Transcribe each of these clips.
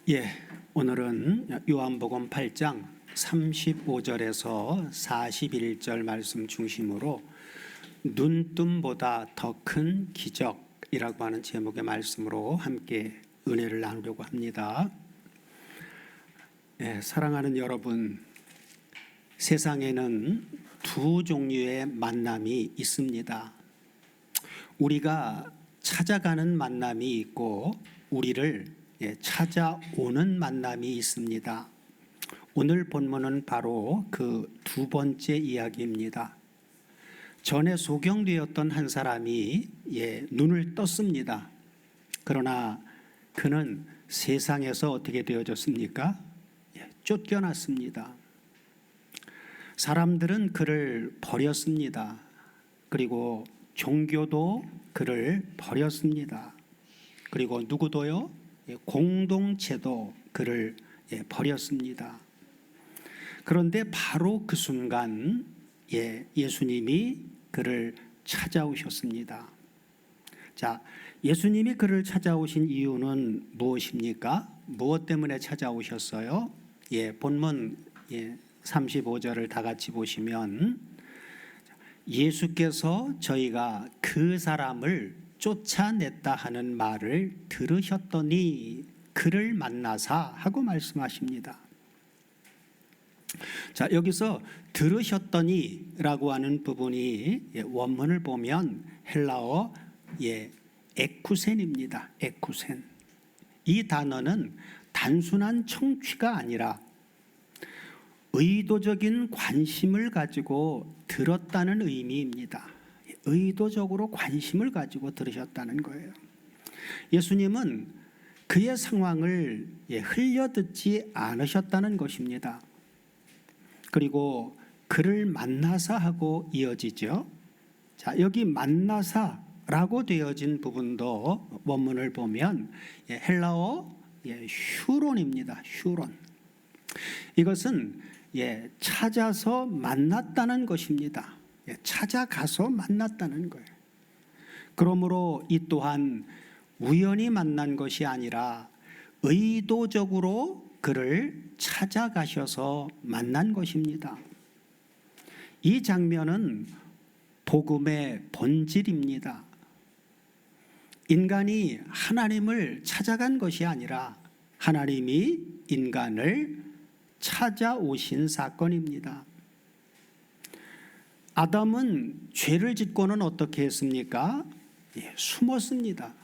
예, 오늘은 요한복음 8장 35절에서 41절 말씀 중심으로 눈뜸보다 더 큰 기적이라고 하는 제목의 말씀으로 함께 은혜를 나누려고 합니다. 예, 사랑하는 여러분, 세상에는 두 종류의 만남이 있습니다. 우리가 찾아가는 만남이 있고 우리를 찾아오는 만남이 있습니다. 오늘 본문은 바로 그 두 번째 이야기입니다. 전에 소경되었던 한 사람이 눈을 떴습니다. 그러나 그는 세상에서 어떻게 되어졌습니까? 쫓겨났습니다. 사람들은 그를 버렸습니다. 그리고 종교도 그를 버렸습니다. 그리고 누구도요? 공동체도 그를 버렸습니다. 그런데 바로 그 순간 예수님이 그를 찾아오셨습니다. 자, 예수님이 그를 찾아오신 이유는 무엇입니까? 무엇 때문에 찾아오셨어요? 본문 35절을 다 같이 보시면 예수께서 저희가 그 사람을 쫓아냈다 하는 말을 들으셨더니 그를 만나사 하고 말씀하십니다. 자, 여기서 들으셨더니 라고 하는 부분이 원문을 보면 헬라어 에쿠센입니다. 에쿠센. 이 단어는 단순한 청취가 아니라 의도적인 관심을 가지고 들었다는 의미입니다. 의도적으로 관심을 가지고 들으셨다는 거예요. 예수님은 그의 상황을 흘려듣지 않으셨다는 것입니다. 그리고 그를 만나사 하고 이어지죠. 자, 여기 만나사라고 되어진 부분도 원문을 보면 헬라어 휴론입니다. 휴론. 이것은 찾아서 만났다는 것입니다. 찾아가서 만났다는 거예요. 그러므로 이 또한 우연히 만난 것이 아니라 의도적으로 그를 찾아가셔서 만난 것입니다. 이 장면은 복음의 본질입니다. 인간이 하나님을 찾아간 것이 아니라 하나님이 인간을 찾아오신 사건입니다. 아담은 죄를 짓고는 어떻게 했습니까? 숨었습니다.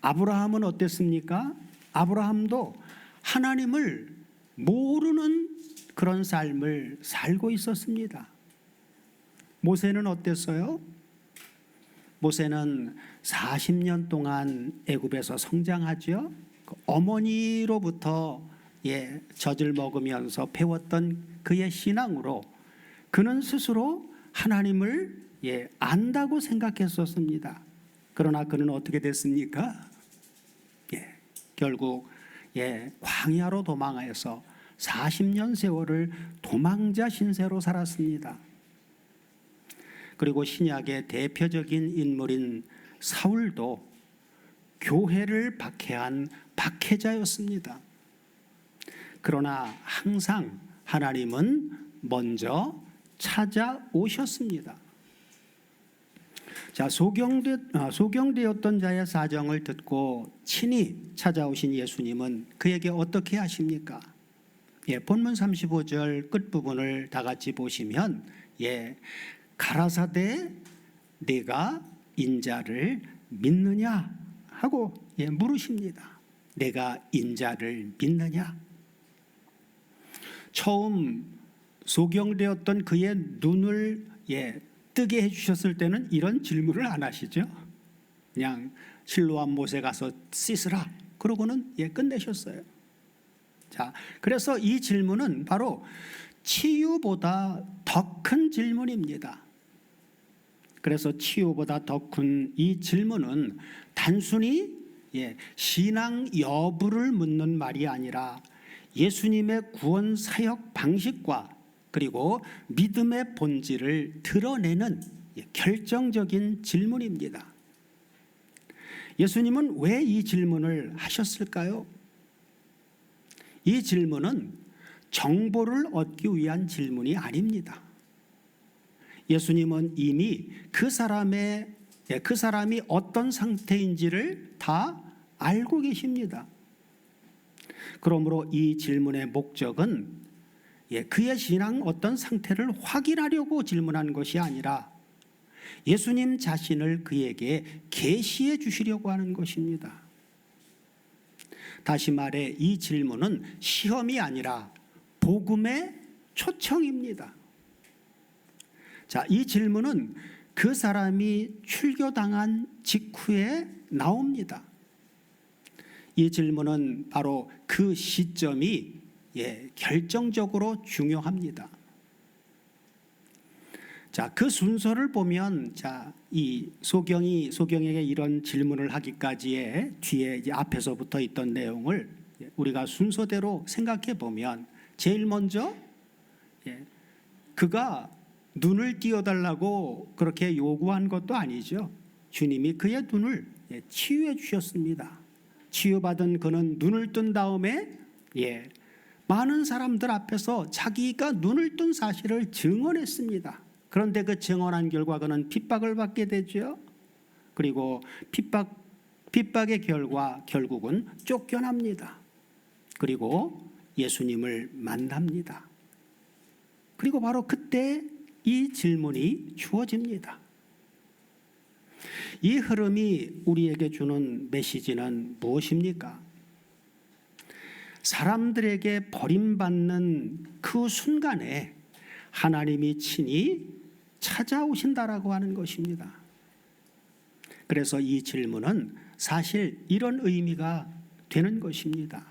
아브라함은 어땠습니까? 아브라함도 하나님을 모르는 그런 삶을 살고 있었습니다. 모세는 어땠어요? 모세는 40년 동안 애굽에서 성장하죠. 어머니로부터 젖을 먹으면서 배웠던 그의 신앙으로 그는 스스로 하나님을 안다고 생각했었습니다. 그러나 그는 어떻게 됐습니까? 결국 광야로 도망하여서 40년 세월을 도망자 신세로 살았습니다. 그리고 신약의 대표적인 인물인 사울도 교회를 박해한 박해자였습니다. 그러나 항상 하나님은 먼저 찾아오셨습니다. 자, 소경되었던 자의 사정을 듣고 친히 찾아오신 예수님은 그에게 어떻게 하십니까? 본문 35절 끝부분을 다 같이 보시면 가라사대 내가 인자를 믿느냐 하고 물으십니다. 내가 인자를 믿느냐? 처음 소경되었던 그의 눈을 뜨게 해주셨을 때는 이런 질문을 안 하시죠. 그냥 실로암 못에 가서 씻으라 그러고는 끝내셨어요. 자, 그래서 이 질문은 바로 치유보다 더 큰 질문입니다. 그래서 치유보다 더 큰 이 질문은 단순히 신앙 여부를 묻는 말이 아니라 예수님의 구원 사역 방식과 그리고 믿음의 본질을 드러내는 결정적인 질문입니다. 예수님은 왜 이 질문을 하셨을까요? 이 질문은 정보를 얻기 위한 질문이 아닙니다. 예수님은 이미 그 사람이 어떤 상태인지를 다 알고 계십니다. 그러므로 이 질문의 목적은 그의 신앙 어떤 상태를 확인하려고 질문한 것이 아니라 예수님 자신을 그에게 계시해 주시려고 하는 것입니다. 다시 말해 이 질문은 시험이 아니라 복음의 초청입니다. 자, 이 질문은 그 사람이 출교당한 직후에 나옵니다. 이 질문은 바로 그 시점이 결정적으로 중요합니다. 자, 그 순서를 보면 이 소경에게 이런 질문을 하기까지의 뒤에 이제 앞에서부터 있던 내용을 우리가 순서대로 생각해 보면 제일 먼저 그가 눈을 띄워달라고 그렇게 요구한 것도 아니죠. 주님이 그의 눈을 치유해 주셨습니다. 치유받은 그는 눈을 뜬 다음에 많은 사람들 앞에서 자기가 눈을 뜬 사실을 증언했습니다. 그런데 그 증언한 결과 그는 핍박을 받게 되죠. 그리고 핍박의 결과 결국은 쫓겨납니다. 그리고 예수님을 만납니다. 그리고 바로 그때 이 질문이 주어집니다. 이 흐름이 우리에게 주는 메시지는 무엇입니까? 사람들에게 버림받는 그 순간에 하나님이 친히 찾아오신다라고 하는 것입니다. 그래서 이 질문은 사실 이런 의미가 되는 것입니다.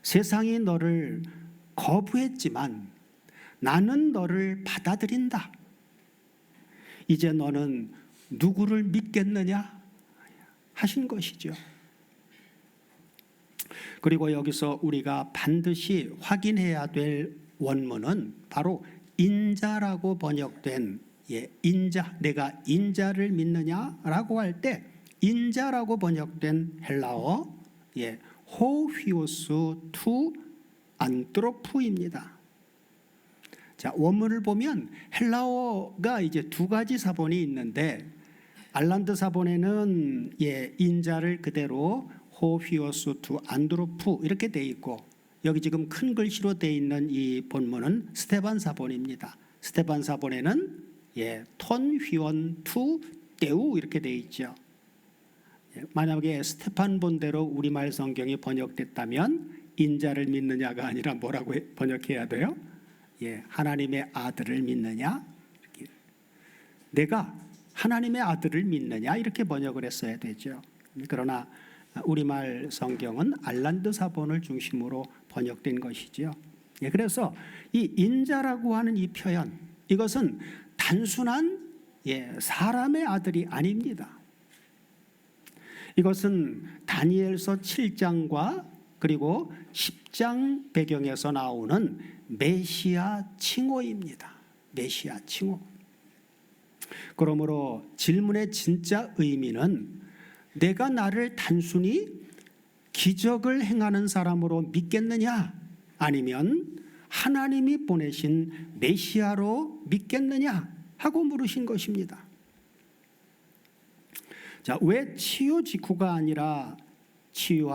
세상이 너를 거부했지만 나는 너를 받아들인다. 이제 너는 누구를 믿겠느냐 하신 것이죠. 그리고 여기서 우리가 반드시 확인해야 될 원문은 바로 인자라고 번역된 인자, 내가 인자를 믿느냐라고 할 때 인자라고 번역된 헬라어 호휘오스 투 안트로프입니다. 자, 원문을 보면 헬라어가 이제 두 가지 사본이 있는데 알란드 사본에는 인자를 그대로 호휘오스 투 안드로프 이렇게 돼 있고 여기 지금 큰 글씨로 돼 있는 이 본문은 스테반 사본입니다. 스테반 사본에는 톤 휘원 투 떼우 이렇게 돼 있죠. 만약에 스테판 본대로 우리말 성경이 번역됐다면 인자를 믿느냐가 아니라 뭐라고 번역해야 돼요? 하나님의 아들을 믿느냐? 내가 하나님의 아들을 믿느냐? 이렇게 번역을 했어야 되죠. 그러나 우리말 성경은 알란드 사본을 중심으로 번역된 것이죠. 그래서 이 인자라고 하는 이 표현, 이것은 단순한 사람의 아들이 아닙니다. 이것은 다니엘서 7장과 그리고 10장 배경에서 나오는 메시아 칭호입니다. 메시아 칭호. 그러므로 질문의 진짜 의미는 내가 나를 단순히 기적을 행하는 사람으로 믿겠느냐 아니면 하나님이 보내신 메시아로 믿겠느냐 하고 물으신 것입니다. 자, 왜 치유 직후가 아니라 치유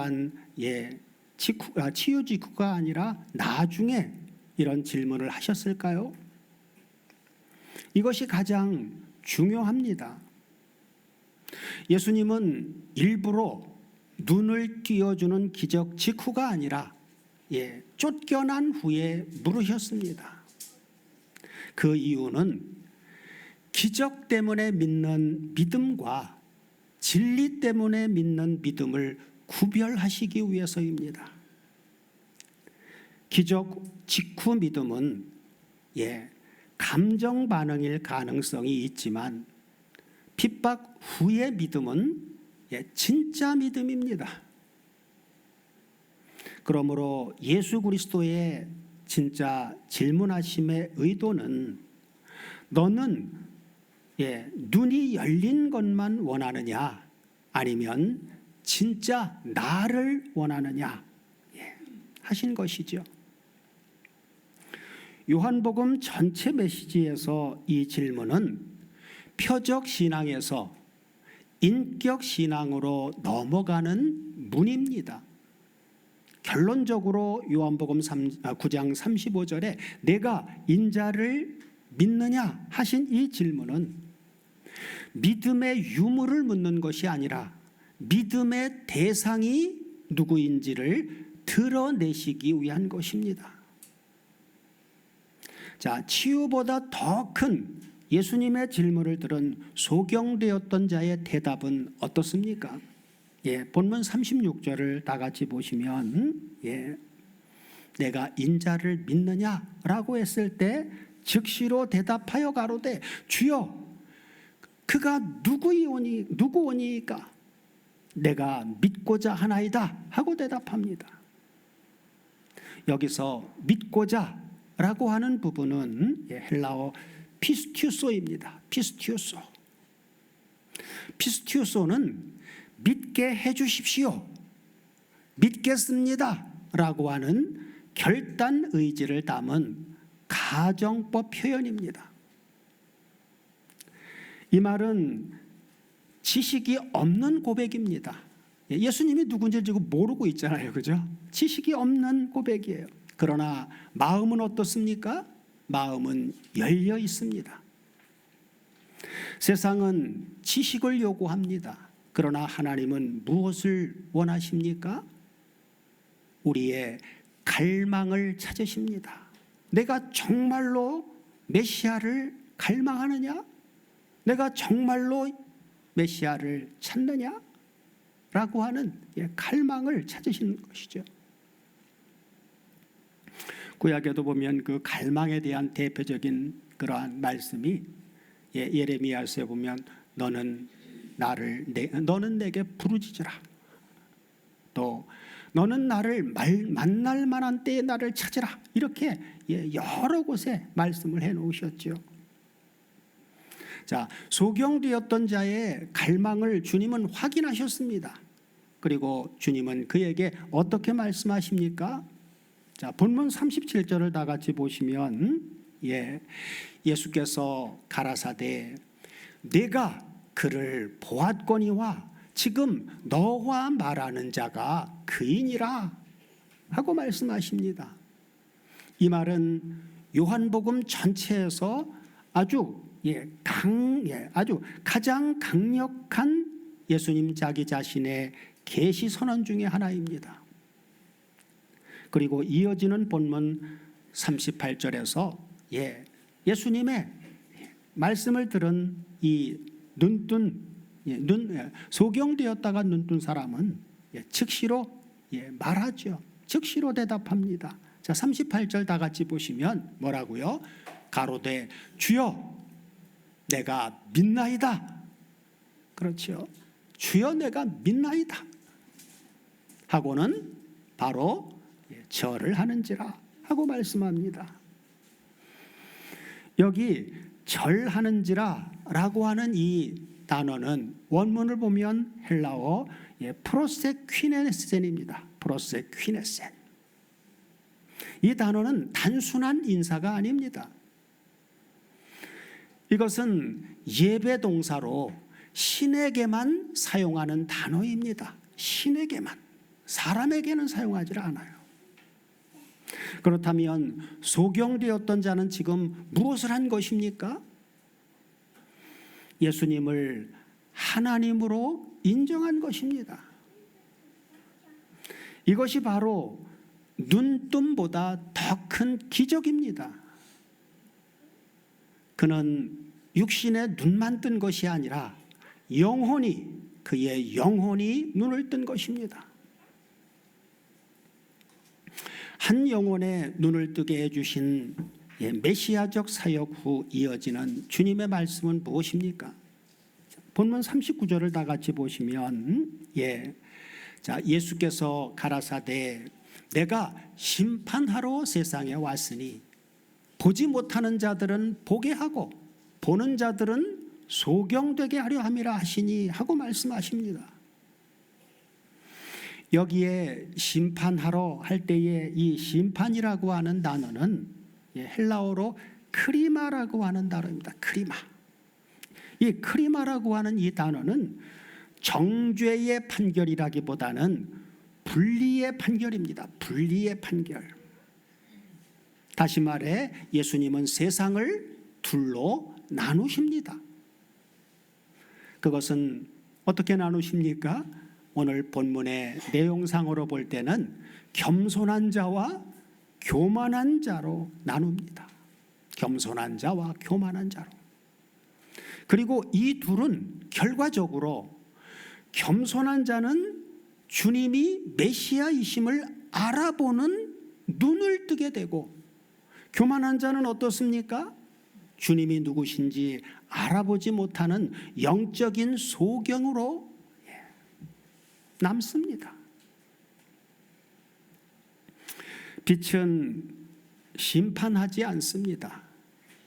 직후가 아니라 나중에 이런 질문을 하셨을까요? 이것이 가장 중요합니다. 예수님은 일부러 눈을 띄워주는 기적 직후가 아니라 쫓겨난 후에 물으셨습니다. 그 이유는 기적 때문에 믿는 믿음과 진리 때문에 믿는 믿음을 구별하시기 위해서입니다. 기적 직후 믿음은 감정 반응일 가능성이 있지만 핍박 후의 믿음은 진짜 믿음입니다. 그러므로 예수 그리스도의 진짜 질문하심의 의도는 너는 눈이 열린 것만 원하느냐 아니면 진짜 나를 원하느냐 하신 것이죠. 요한복음 전체 메시지에서 이 질문은 표적 신앙에서 인격 신앙으로 넘어가는 문입니다. 결론적으로 요한복음 9장 35절에 내가 인자를 믿느냐 하신 이 질문은 믿음의 유무를 묻는 것이 아니라 믿음의 대상이 누구인지를 드러내시기 위한 것입니다. 자, 치유보다 더 큰 예수님의 질문을 들은 소경되었던 자의 대답은 어떻습니까? 본문 36절을 다 같이 보시면 내가 인자를 믿느냐라고 했을 때 즉시로 대답하여 가로되 주여 그가 누구오니까 내가 믿고자 하나이다 하고 대답합니다. 여기서 믿고자 라고 하는 부분은 헬라어 피스티우소입니다. 피스티우소는 믿게 해주십시오, 믿겠습니다 라고 하는 결단 의지를 담은 가정법 표현입니다. 이 말은 지식이 없는 고백입니다. 예수님이 누군지 지금 모르고 있잖아요, 그죠? 지식이 없는 고백이에요. 그러나 마음은 어떻습니까? 마음은 열려 있습니다. 세상은 지식을 요구합니다. 그러나 하나님은 무엇을 원하십니까? 우리의 갈망을 찾으십니다. 내가 정말로 메시아를 갈망하느냐? 내가 정말로 메시아를 찾느냐? 라고 하는 갈망을 찾으시는 것이죠. 구약에도 보면 그 갈망에 대한 대표적인 그러한 말씀이 예레미야서에 보면 너는 내게 부르짖으라. 또 너는 나를 만날 만한 때에 나를 찾으라. 이렇게 여러 곳에 말씀을 해놓으셨죠. 자, 소경되었던 자의 갈망을 주님은 확인하셨습니다. 그리고 주님은 그에게 어떻게 말씀하십니까? 자, 본문 37절을 다 같이 보시면 예수께서 가라사대 내가 그를 보았거니와 지금 너와 말하는 자가 그이니라 하고 말씀하십니다. 이 말은 요한복음 전체에서 아주 가장 강력한 예수님 자기 자신의 계시 선언 중에 하나입니다. 그리고 이어지는 본문 38절에서 예수님의 말씀을 들은 이 소경되었다가 눈뜬 사람은 즉시로 말하죠. 즉시로 대답합니다. 자, 38절 다 같이 보시면 뭐라고요? 가로되 주여 내가 믿나이다. 그렇죠. 주여 내가 믿나이다 하고는 바로 절을 하는지라 하고 말씀합니다. 여기 절하는지라 라고 하는 이 단어는 원문을 보면 헬라어 프로세퀴네센입니다. 프로세퀴네센. 이 단어는 단순한 인사가 아닙니다. 이것은 예배 동사로 신에게만 사용하는 단어입니다. 신에게만. 사람에게는 사용하지 않아요. 그렇다면 소경되었던 자는 지금 무엇을 한 것입니까? 예수님을 하나님으로 인정한 것입니다. 이것이 바로 눈뜸보다 더 큰 기적입니다. 그는 육신에 눈만 뜬 것이 아니라 그의 영혼이 눈을 뜬 것입니다. 한 영혼의 눈을 뜨게 해주신 메시아적 사역 후 이어지는 주님의 말씀은 무엇입니까? 본문 39절을 다 같이 보시면 예수께서 가라사대 내가 심판하러 세상에 왔으니 보지 못하는 자들은 보게 하고 보는 자들은 소경되게 하려 함이라 하시니 하고 말씀하십니다. 여기에 심판하러 할 때에 이 심판이라고 하는 단어는 헬라어로 크리마라고 하는 단어입니다. 크리마. 이 크리마라고 하는 이 단어는 정죄의 판결이라기보다는 분리의 판결입니다. 분리의 판결. 다시 말해 예수님은 세상을 둘로 나누십니다. 그것은 어떻게 나누십니까? 오늘 본문의 내용상으로 볼 때는 겸손한 자와 교만한 자로 나눕니다. 겸손한 자와 교만한 자로. 그리고 이 둘은 결과적으로 겸손한 자는 주님이 메시아이심을 알아보는 눈을 뜨게 되고, 교만한 자는 어떻습니까? 주님이 누구신지 알아보지 못하는 영적인 소경으로 남습니다. 빛은 심판하지 않습니다.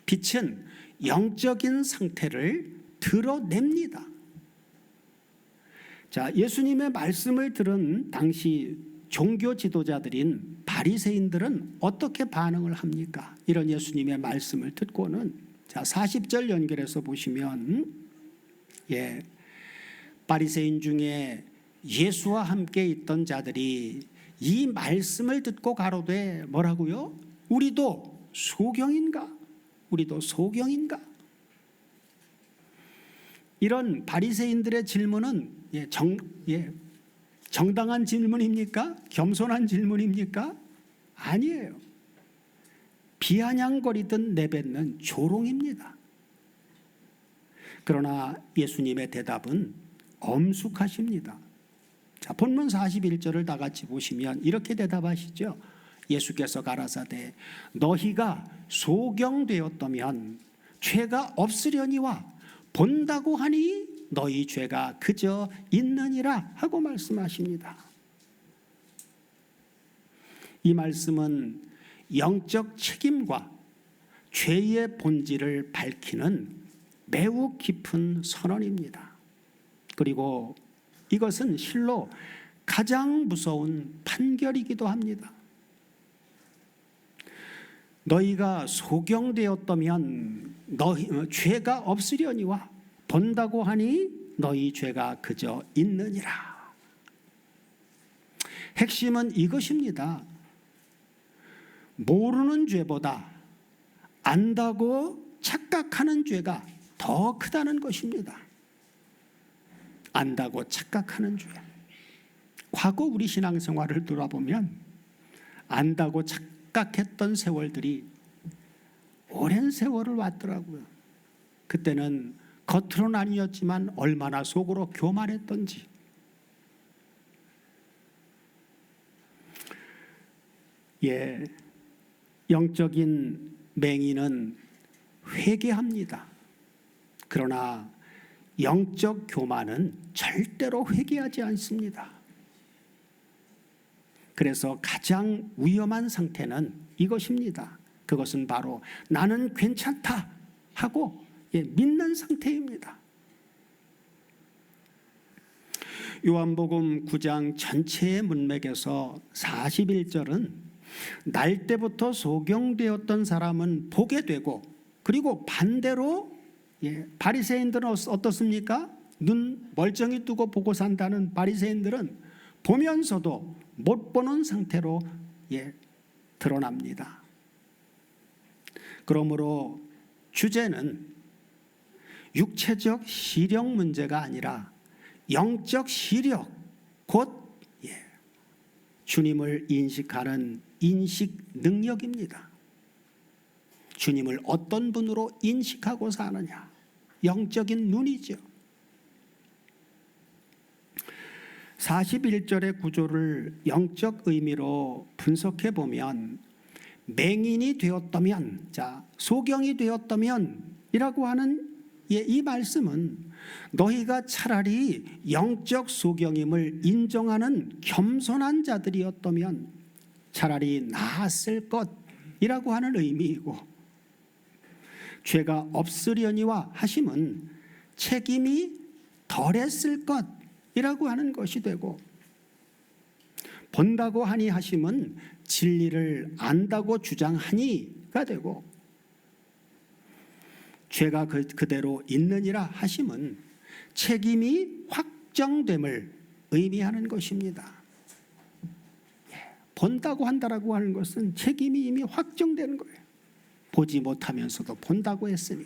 빛은 영적인 상태를 드러냅니다. 자, 예수님의 말씀을 들은 당시 종교 지도자들인 바리새인들은 어떻게 반응을 합니까? 이런 예수님의 말씀을 듣고는, 자, 40절 연결해서 보시면, 바리새인 중에 예수와 함께 있던 자들이 이 말씀을 듣고 가로되 뭐라고요? 우리도 소경인가? 우리도 소경인가? 이런 바리새인들의 질문은 정당한 질문입니까? 겸손한 질문입니까? 아니에요. 비아냥거리듯 내뱉는 조롱입니다. 그러나 예수님의 대답은 엄숙하십니다. 자, 본문 41절을 다 같이 보시면 이렇게 대답하시죠. 예수께서 가라사대 너희가 소경되었다면 죄가 없으려니와 본다고 하니 너희 죄가 그저 있느니라 하고 말씀하십니다. 이 말씀은 영적 책임과 죄의 본질을 밝히는 매우 깊은 선언입니다. 그리고 이것은 실로 가장 무서운 판결이기도 합니다. 너희가 소경되었다면 죄가 없으려니와 본다고 하니 너희 죄가 그저 있느니라. 핵심은 이것입니다. 모르는 죄보다 안다고 착각하는 죄가 더 크다는 것입니다. 안다고 착각하는 죄. 과거 우리 신앙생활을 돌아보면 안다고 착각했던 세월들이 오랜 세월을 왔더라고요. 그때는 겉으로는 아니었지만 얼마나 속으로 교만했던지. 영적인 맹인은 회개합니다. 그러나 영적 교만은 절대로 회개하지 않습니다. 그래서 가장 위험한 상태는 이것입니다. 그것은 바로 나는 괜찮다 하고 믿는 상태입니다. 요한복음 9장 전체의 문맥에서 41절은 날 때부터 소경되었던 사람은 보게 되고, 그리고 반대로 바리새인들은 어떻습니까? 눈 멀쩡히 뜨고 보고 산다는 바리새인들은 보면서도 못 보는 상태로 드러납니다. 그러므로 주제는 육체적 시력 문제가 아니라 영적 시력, 곧 주님을 인식하는 인식 능력입니다. 주님을 어떤 분으로 인식하고 사느냐, 영적인 눈이죠. 41절의 구조를 영적 의미로 분석해 보면, 맹인이 되었다면, 자, 소경이 되었다면 이라고 하는 이 말씀은 너희가 차라리 영적 소경임을 인정하는 겸손한 자들이었다면 차라리 나았을 것이라고 하는 의미이고, 죄가 없으려니와 하심은 책임이 덜했을 것이라고 하는 것이 되고, 본다고 하니 하심은 진리를 안다고 주장하니가 되고, 죄가 그대로 있느니라 하심은 책임이 확정됨을 의미하는 것입니다. 본다고 한다라고 하는 것은 책임이 이미 확정되는 거예요. 보지 못하면서도 본다고 했으니.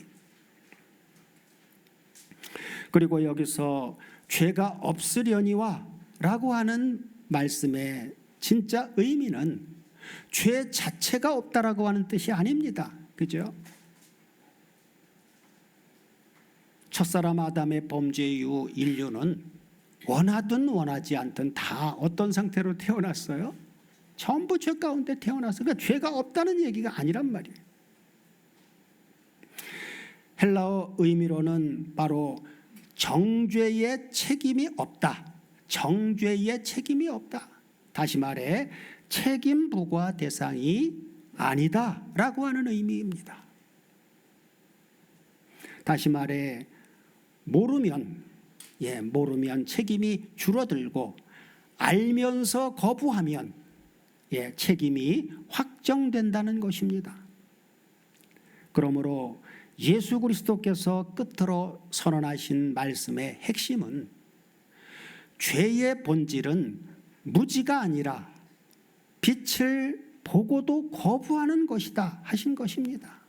그리고 여기서 죄가 없으려니와 라고 하는 말씀의 진짜 의미는 죄 자체가 없다라고 하는 뜻이 아닙니다. 그죠? 첫사람 아담의 범죄 이후 인류는 원하든 원하지 않든 다 어떤 상태로 태어났어요? 전부 죄 가운데 태어나서, 그러니까 죄가 없다는 얘기가 아니란 말이에요. 헬라어 의미로는 바로 정죄의 책임이 없다. 정죄의 책임이 없다. 다시 말해 책임 부과 대상이 아니다라고 하는 의미입니다. 다시 말해 모르면 책임이 줄어들고, 알면서 거부하면 책임이 확정된다는 것입니다. 그러므로 예수 그리스도께서 끝으로 선언하신 말씀의 핵심은 죄의 본질은 무지가 아니라 빛을 보고도 거부하는 것이다 하신 것입니다.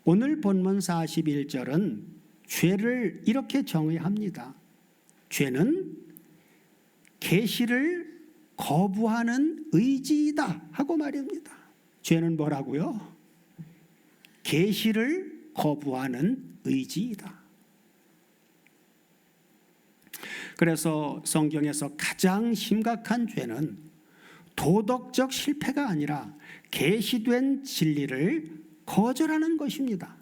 오늘 본문 41절은 죄를 이렇게 정의합니다. 죄는 계시를 거부하는 의지이다 하고 말입니다. 죄는 뭐라고요? 계시를 거부하는 의지이다. 그래서 성경에서 가장 심각한 죄는 도덕적 실패가 아니라 계시된 진리를 거절하는 것입니다.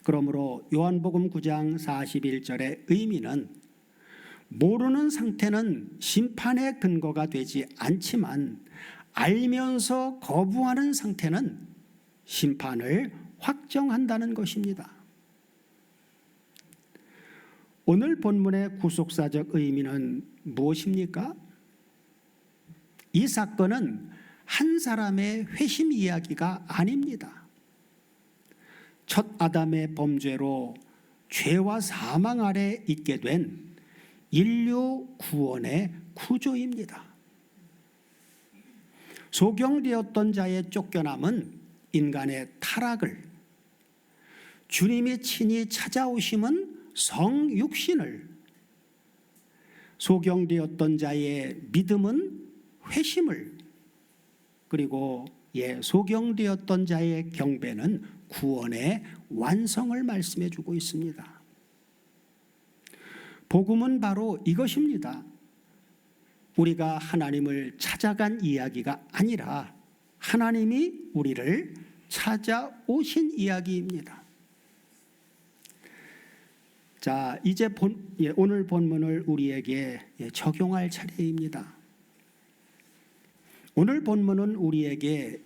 그러므로 요한복음 9장 41절의 의미는 모르는 상태는 심판의 근거가 되지 않지만 알면서 거부하는 상태는 심판을 확정한다는 것입니다. 오늘 본문의 구속사적 의미는 무엇입니까? 이 사건은 한 사람의 회심 이야기가 아닙니다. 첫 아담의 범죄로 죄와 사망 아래 있게 된 인류 구원의 구조입니다. 소경되었던 자의 쫓겨남은 인간의 타락을, 주님이 친히 찾아오심은 성육신을, 소경되었던 자의 믿음은 회심을, 그리고 소경되었던 자의 경배는 구원의 완성을 말씀해 주고 있습니다. 복음은 바로 이것입니다. 우리가 하나님을 찾아간 이야기가 아니라 하나님이 우리를 찾아오신 이야기입니다. 자, 이제 오늘 본문을 우리에게 적용할 차례입니다. 오늘 본문은 우리에게,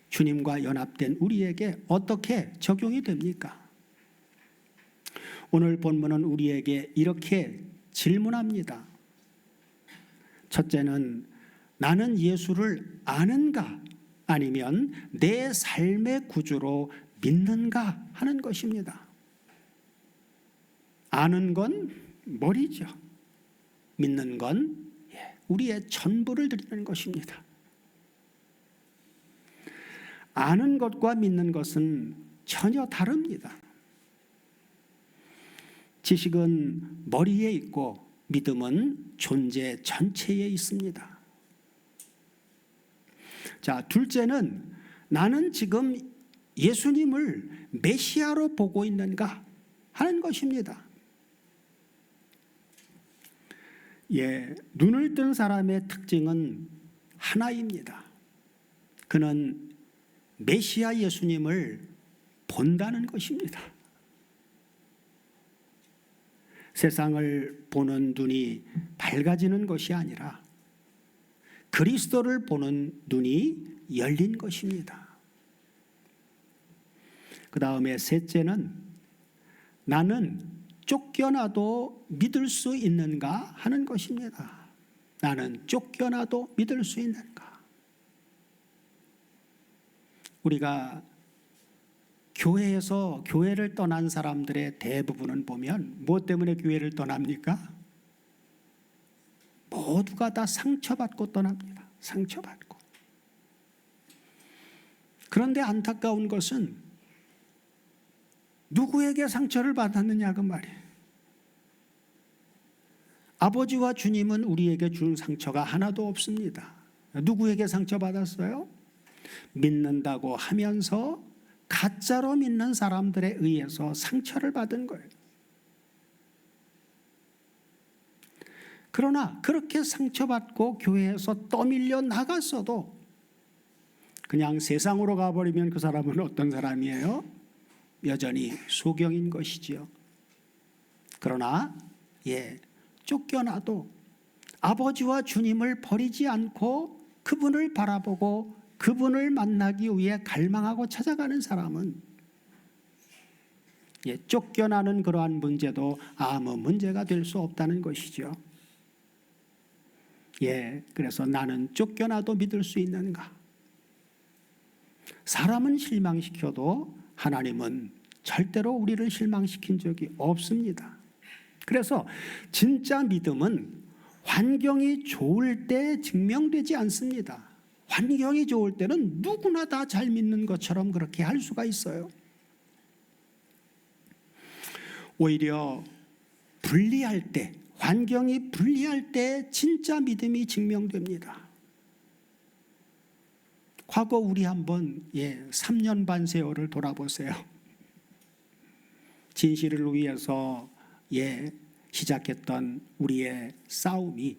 주님과 연합된 우리에게 어떻게 적용이 됩니까? 오늘 본문은 우리에게 이렇게 질문합니다. 첫째는 나는 예수를 아는가 아니면 내 삶의 구주로 믿는가 하는 것입니다. 아는 건 머리죠. 믿는 건 우리의 전부를 드리는 것입니다. 아는 것과 믿는 것은 전혀 다릅니다. 지식은 머리에 있고 믿음은 존재 전체에 있습니다. 자, 둘째는 나는 지금 예수님을 메시아로 보고 있는가 하는 것입니다. 눈을 뜬 사람의 특징은 하나입니다. 그는 메시아 예수님을 본다는 것입니다. 세상을 보는 눈이 밝아지는 것이 아니라 그리스도를 보는 눈이 열린 것입니다. 그 다음에 셋째는 나는 쫓겨나도 믿을 수 있는가 하는 것입니다. 나는 쫓겨나도 믿을 수 있는가? 우리가 교회에서 교회를 떠난 사람들의 대부분은 보면 무엇 때문에 교회를 떠납니까? 모두가 다 상처받고 떠납니다. 상처받고. 그런데 안타까운 것은 누구에게 상처를 받았느냐 그 말이에요. 아버지와 주님은 우리에게 준 상처가 하나도 없습니다. 누구에게 상처받았어요? 믿는다고 하면서 가짜로 믿는 사람들에 의해서 상처를 받은 거예요. 그러나 그렇게 상처받고 교회에서 떠밀려 나갔어도 그냥 세상으로 가버리면 그 사람은 어떤 사람이에요? 여전히 소경인 것이지요. 그러나 쫓겨나도 아버지와 주님을 버리지 않고 그분을 바라보고 그분을 만나기 위해 갈망하고 찾아가는 사람은 쫓겨나는 그러한 문제도 아무 문제가 될 수 없다는 것이죠. 그래서 나는 쫓겨나도 믿을 수 있는가? 사람은 실망시켜도 하나님은 절대로 우리를 실망시킨 적이 없습니다. 그래서 진짜 믿음은 환경이 좋을 때 증명되지 않습니다. 환경이 좋을 때는 누구나 다 잘 믿는 것처럼 그렇게 할 수가 있어요. 오히려 불리할 때, 환경이 불리할 때 진짜 믿음이 증명됩니다. 과거 우리 한번 3년 반 세월을 돌아보세요. 진실을 위해서 시작했던 우리의 싸움이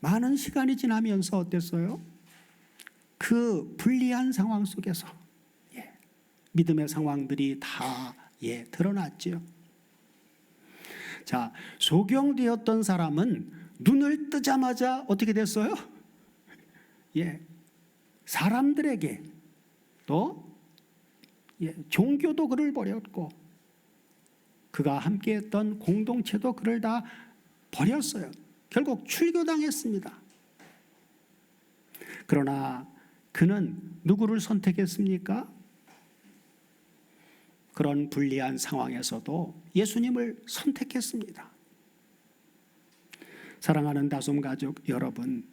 많은 시간이 지나면서 어땠어요? 그 불리한 상황 속에서 믿음의 상황들이 다 드러났죠. 자, 소경되었던 사람은 눈을 뜨자마자 어떻게 됐어요? 사람들에게 또 종교도 그를 버렸고 그가 함께했던 공동체도 그를 다 버렸어요. 결국 출교당했습니다. 그러나 그는 누구를 선택했습니까? 그런 불리한 상황에서도 예수님을 선택했습니다. 사랑하는 다솜 가족 여러분,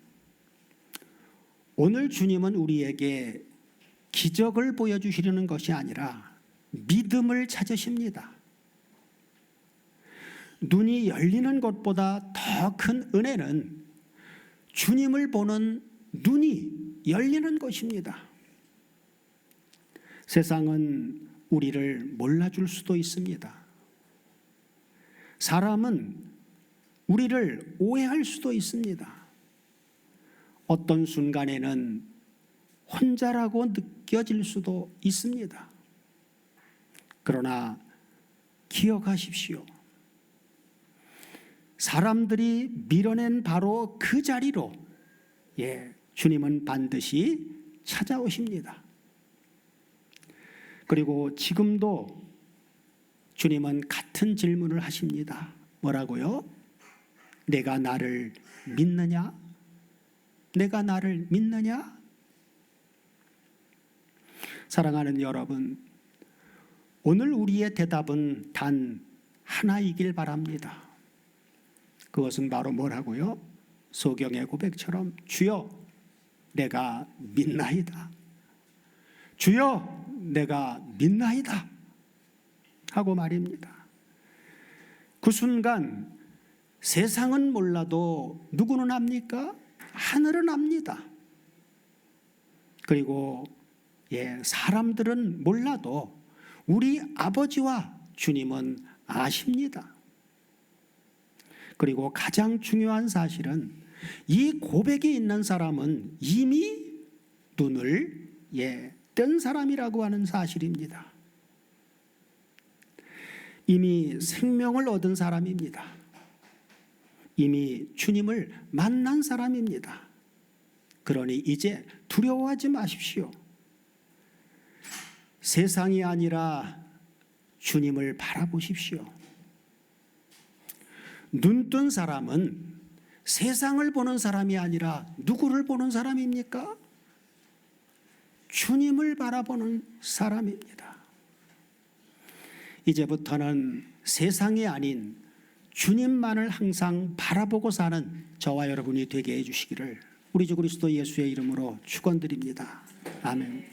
오늘 주님은 우리에게 기적을 보여주시려는 것이 아니라 믿음을 찾으십니다. 눈이 열리는 것보다 더 큰 은혜는 주님을 보는 눈이 열리는 것입니다. 세상은 우리를 몰라줄 수도 있습니다. 사람은 우리를 오해할 수도 있습니다. 어떤 순간에는 혼자라고 느껴질 수도 있습니다. 그러나 기억하십시오. 사람들이 밀어낸 바로 그 자리로 주님은 반드시 찾아오십니다. 그리고 지금도 주님은 같은 질문을 하십니다. 뭐라고요? 내가 나를 믿느냐? 내가 나를 믿느냐? 사랑하는 여러분, 오늘 우리의 대답은 단 하나이길 바랍니다. 그것은 바로 뭐라고요? 소경의 고백처럼 주여 내가 믿나이다. 주여 내가 믿나이다 하고 말입니다. 그 순간 세상은 몰라도 누구는 압니까? 하늘은 압니다. 그리고 사람들은 몰라도 우리 아버지와 주님은 아십니다. 그리고 가장 중요한 사실은 이 고백이 있는 사람은 이미 눈을 뜬 사람이라고 하는 사실입니다. 이미 생명을 얻은 사람입니다. 이미 주님을 만난 사람입니다. 그러니 이제 두려워하지 마십시오. 세상이 아니라 주님을 바라보십시오. 눈뜬 사람은 세상을 보는 사람이 아니라 누구를 보는 사람입니까? 주님을 바라보는 사람입니다. 이제부터는 세상이 아닌 주님만을 항상 바라보고 사는 저와 여러분이 되게 해주시기를 우리 주 그리스도 예수의 이름으로 축원드립니다. 아멘.